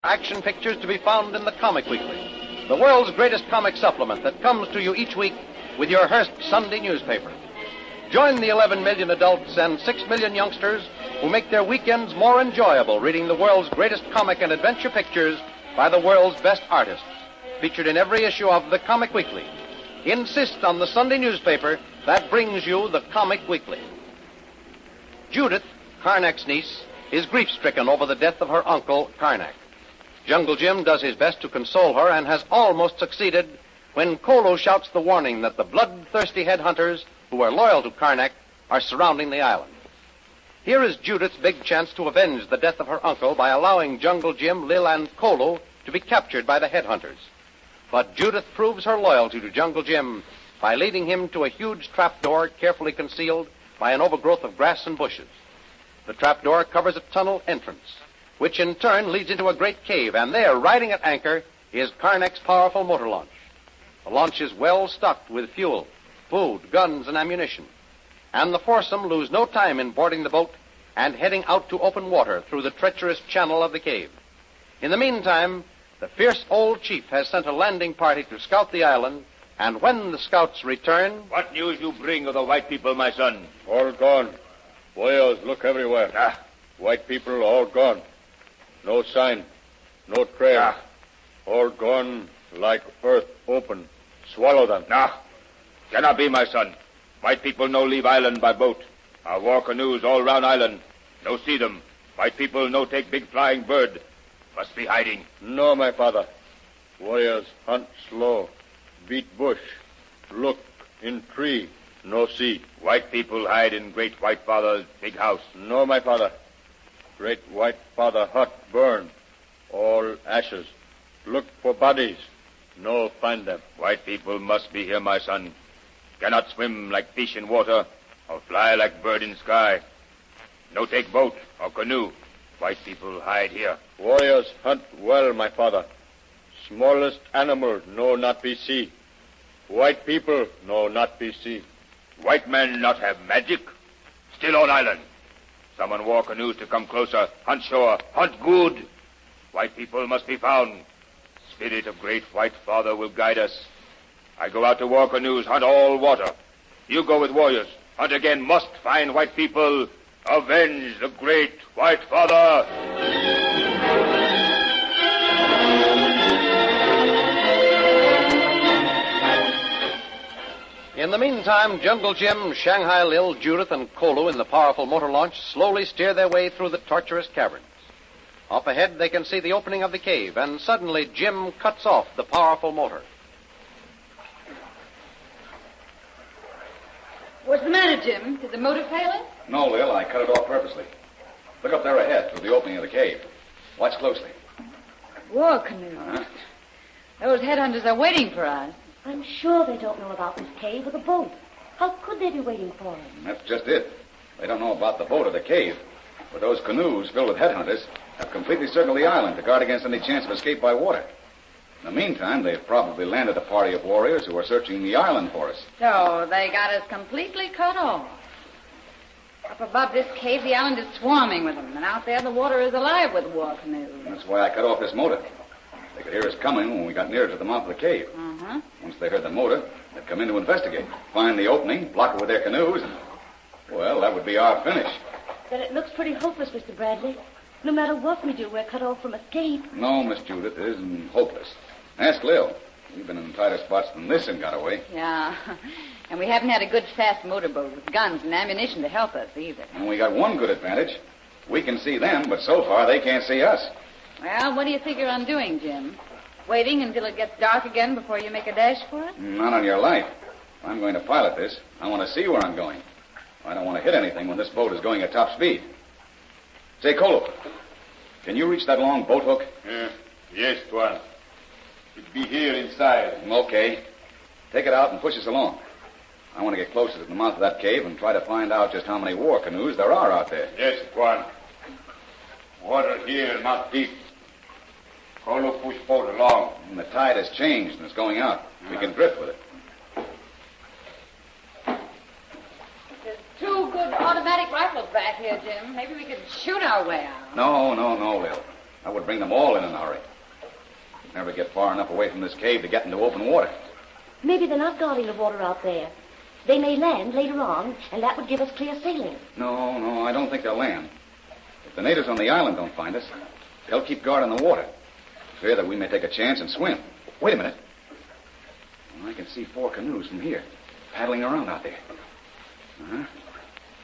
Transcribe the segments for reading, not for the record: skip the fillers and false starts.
Action pictures to be found in the Comic Weekly, the world's greatest comic supplement that comes to you each week with your Hearst Sunday newspaper. Join the 11 million adults and 6 million youngsters who make their weekends more enjoyable reading the world's greatest comic and adventure pictures by the world's best artists, featured in every issue of the Comic Weekly. Insist on the Sunday newspaper that brings you the Comic Weekly. Judith, Karnak's niece, is grief-stricken over the death of her uncle, Karnak. Jungle Jim does his best to console her and has almost succeeded when Kolo shouts the warning that the bloodthirsty headhunters who are loyal to Karnak are surrounding the island. Here is Judith's big chance to avenge the death of her uncle by allowing Jungle Jim, Lil, and Kolo to be captured by the headhunters. But Judith proves her loyalty to Jungle Jim by leading him to a huge trapdoor carefully concealed by an overgrowth of grass and bushes. The trapdoor covers a tunnel entrance, which in turn leads into a great cave, and there, riding at anchor, is Karnak's powerful motor launch. The launch is well stocked with fuel, food, guns, and ammunition, and the foursome lose no time in boarding the boat and heading out to open water through the treacherous channel of the cave. In the meantime, the fierce old chief has sent a landing party to scout the island, and when the scouts return... What news you bring of the white people, my son? All gone. Warriors, look everywhere. White people all gone. No sign, no trail. All gone like earth open. Swallow them. Cannot be, my son. White people no leave island by boat. Our war canoes all round island. No see them. White people no take big flying bird. Must be hiding. No, my father. Warriors hunt slow. Beat bush. Look in tree. No see. White people hide in great white father's big house. No, my father. Great white father hut burn. All ashes. Look for bodies. No find them. White people must be here, my son. Cannot swim like fish in water or fly like bird in sky. No take boat or canoe. White people hide here. Warriors hunt well, my father. Smallest animal no not be see. White people no not be see. White men not have magic. Still on island. Someone war canoes to come closer. Hunt shore. Hunt good. White people must be found. Spirit of great white father will guide us. I go out to war canoes, hunt all water. You go with warriors. Hunt again, must find white people. Avenge the great white father. In the meantime, Jungle Jim, Shanghai Lil, Judith, and Kolo in the powerful motor launch slowly steer their way through the tortuous caverns. Up ahead, they can see the opening of the cave, and suddenly Jim cuts off the powerful motor. What's the matter, Jim? Did the motor fail it? No, Lil, I cut it off purposely. Look up there ahead through the opening of the cave. Watch closely. War canoe. Those headhunters are waiting for us. I'm sure they don't know about this cave or the boat. How could they be waiting for us? That's just it. They don't know about the boat or the cave. But those canoes filled with headhunters have completely circled the island to guard against any chance of escape by water. In the meantime, they've probably landed a party of warriors who are searching the island for us. So they got us completely cut off. Up above this cave, the island is swarming with them, and out there the water is alive with war canoes. That's why I cut off this motor. They could hear us coming when we got nearer to the mouth of the cave. Once they heard the motor, they'd come in to investigate, find the opening, block it with their canoes, and, well, that would be our finish. But it looks pretty hopeless, Mr. Bradley. No matter what we do, we're cut off from escape. No, Miss Judith, it isn't hopeless. Ask Lil. We've been in tighter spots than this and got away. Yeah, and we haven't had a good, fast motorboat with guns and ammunition to help us either. And we got one good advantage. We can see them, but so far they can't see us. Well, what do you figure on doing, Jim? Waiting until it gets dark again before you make a dash for it? Not on your life. If I'm going to pilot this, I want to see where I'm going. I don't want to hit anything when this boat is going at top speed. Say, Kolo, can you reach that long boat hook? Yes, Tuan. It'd be here inside. Okay. Take it out and push us along. I want to get closer to the mouth of that cave and try to find out just how many war canoes there are out there. Yes, Tuan. Water here, not deep. Kolo push boat along. And the tide has changed and it's going out. We can drift with it. There's two good automatic rifles back here, Jim. Maybe we could shoot our way out. No, Lil. That would bring them all in a hurry. We'd never get far enough away from this cave to get into open water. Maybe they're not guarding the water out there. They may land later on, and that would give us clear sailing. No, I don't think they'll land. If the natives on the island don't find us, they'll keep guard on the water. Fear that we may take a chance and swim. Wait a minute. Well, I can see 4 canoes from here, paddling around out there. Uh-huh.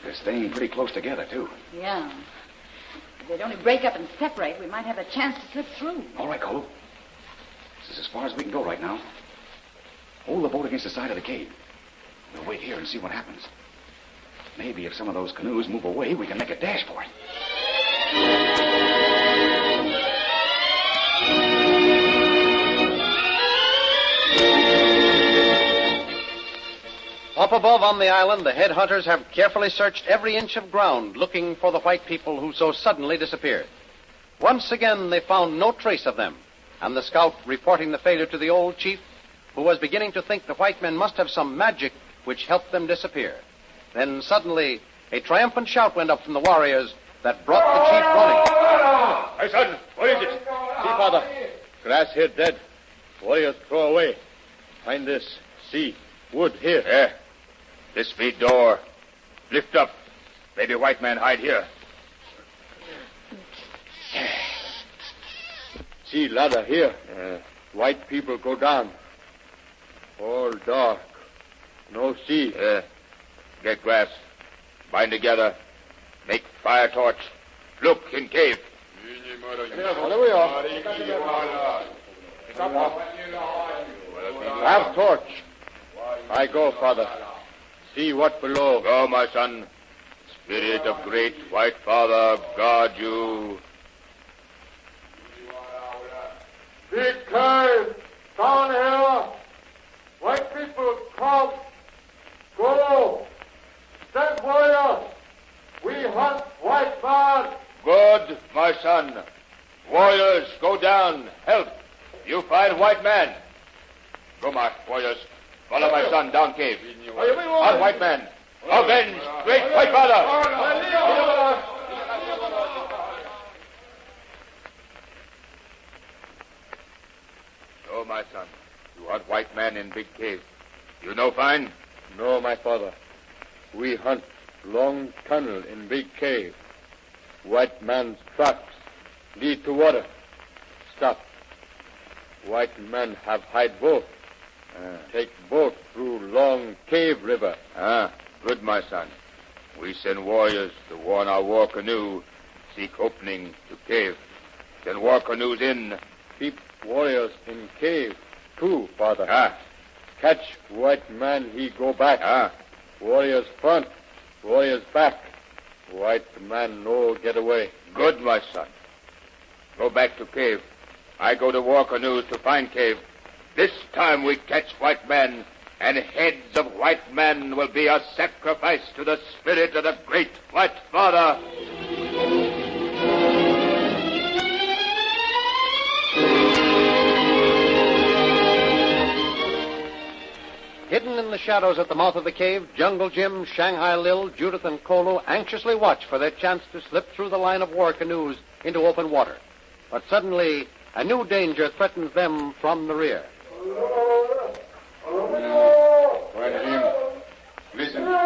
They're staying pretty close together, too. Yeah. If they'd only break up and separate, we might have a chance to slip through. All right, Cole. This is as far as we can go right now. Hold the boat against the side of the cave. We'll wait here and see what happens. Maybe if some of those canoes move away, we can make a dash for it. Up above on the island, the headhunters have carefully searched every inch of ground looking for the white people who so suddenly disappeared. Once again, they found no trace of them, and the scout reporting the failure to the old chief, who was beginning to think the white men must have some magic which helped them disappear. Then suddenly, a triumphant shout went up from the warriors that brought the chief running. My son, what is it? See, Father. Grass here dead. Warriors throw away. Find this. See. Wood here. Yeah. This be door. Lift up. Maybe white man hide here. See ladder here. White people go down. All dark. No see. Get grass. Bind together. Make fire torch. Look in cave. Have torch. I go, Father. See what below. Go, my son. Spirit of great white father, guard you. Big cave. Down here. White people come. Go. Stand warrior. We hunt white man. Good, my son. Warriors, go down. Help. You find white man. Go, my warriors. Follow my son down cave. On white man. Avenge great white father. So, my son, you hunt white man in big cave. You know fine? No, my father. We hunt long tunnel in big cave. White man's tracks lead to water. Stop. White men have hide boat. Take boat through long cave river. Good, my son. We send warriors to warn our war canoe, seek opening to cave. Send war canoes in. Keep warriors in cave, too, Father. Catch white man, he go back. Warriors front, warriors back. White man no get away. Good, my son. Go back to cave. I go to war canoes to find cave. This time we catch white men, and heads of white men will be a sacrifice to the spirit of the great white father. Hidden in the shadows at the mouth of the cave, Jungle Jim, Shanghai Lil, Judith, and Kolo anxiously watch for their chance to slip through the line of war canoes into open water. But suddenly, a new danger threatens them from the rear. Quiet, Jim. Listen. All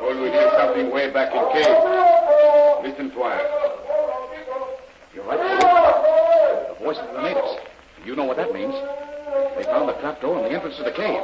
we hear something way back in cave. Listen, Twine. You're right, Cole. The voice of the natives. You know what that means. They found the trapdoor in the entrance to the cave.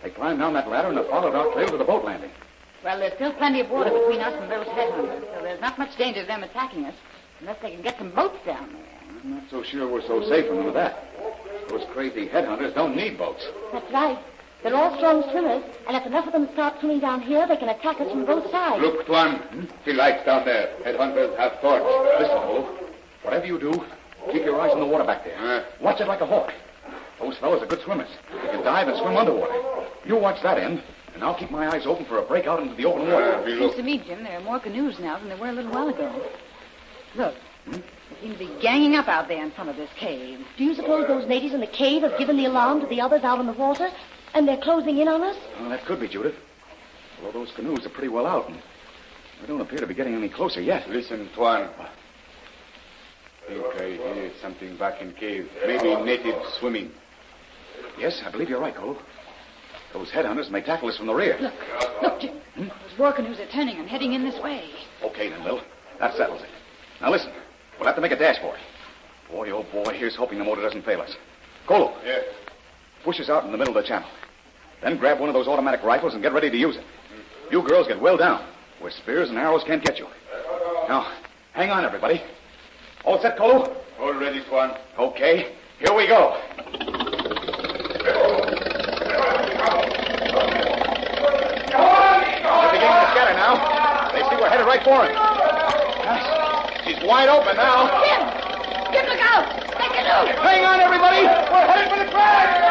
They climbed down that ladder and have followed our trail to the boat landing. Well, there's still plenty of water between us and those headhunters, so there's not much danger of them attacking us, unless they can get some boats down there. I'm not so sure we're so safe from them with that. Those crazy headhunters don't need boats. That's right. They're all strong swimmers, and if enough of them start swimming down here, they can attack us from both sides. Look, Tuan. See lights down there. Headhunters have torch. Listen, Cole. Whatever you do, keep your eyes on the water back there. Watch it like a hawk. Those fellows are good swimmers. They can dive and swim underwater. You watch that end, and I'll keep my eyes open for a break out into the open water. Seems to me, Jim, there are more canoes now than there were a little while ago. Look, they seem to be ganging up out there in front of this cave. Do you suppose those natives in the cave have given the alarm to the others out in the water, and they're closing in on us? Well, that could be, Judith. Although those canoes are pretty well out, and they don't appear to be getting any closer yet. Listen, Tuan. hear something back in cave. Maybe native swimming. Yes, I believe you're right, Cole. Those headhunters may tackle us from the rear. Look, Jim. Those war canoes are turning and heading in this way. Okay, then, Bill. That settles it. Now, listen. We'll have to make a dash for it. Boy, oh, boy, here's hoping the motor doesn't fail us. Colo. Yeah. Push us out in the middle of the channel. Then grab one of those automatic rifles and get ready to use it. You girls get well down, where spears and arrows can't get you. Now, hang on, everybody. All set, Colo? All ready, Swan. Okay, here we go. They're beginning to scatter now. They see we're headed right for him. Gosh, she's wide open now. Jim, look out! That canoe! Hang on, everybody. We're headed for the crash.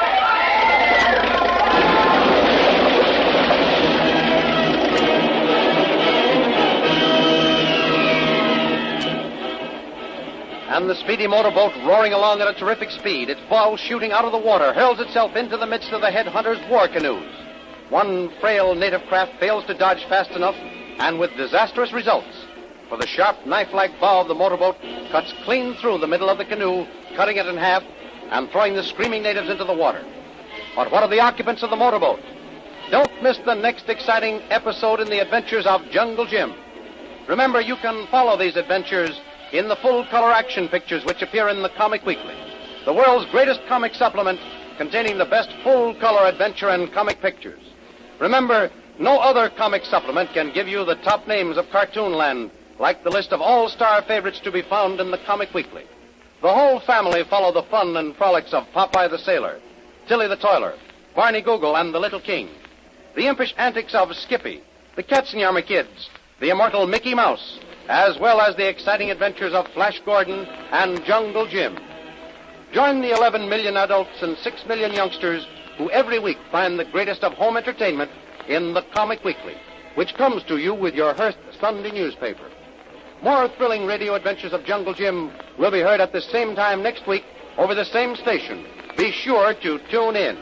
And the speedy motorboat, roaring along at a terrific speed, its bow shooting out of the water, hurls itself into the midst of the headhunters' war canoes. One frail native craft fails to dodge fast enough, and with disastrous results. For the sharp knife-like bow of the motorboat cuts clean through the middle of the canoe, cutting it in half and throwing the screaming natives into the water. But what of the occupants of the motorboat? Don't miss the next exciting episode in the adventures of Jungle Jim. Remember, you can follow these adventures in the full-color action pictures which appear in the Comic Weekly, the world's greatest comic supplement containing the best full-color adventure and comic pictures. Remember, no other comic supplement can give you the top names of Cartoonland like the list of all-star favorites to be found in the Comic Weekly. The whole family follow the fun and frolics of Popeye the Sailor, Tilly the Toiler, Barney Google, and the Little King. The impish antics of Skippy, the Katzenjammer Kids, the immortal Mickey Mouse, as well as the exciting adventures of Flash Gordon and Jungle Jim. Join the 11 million adults and 6 million youngsters who every week find the greatest of home entertainment in the Comic Weekly, which comes to you with your Hearst Sunday newspaper. More thrilling radio adventures of Jungle Jim will be heard at the same time next week over the same station. Be sure to tune in.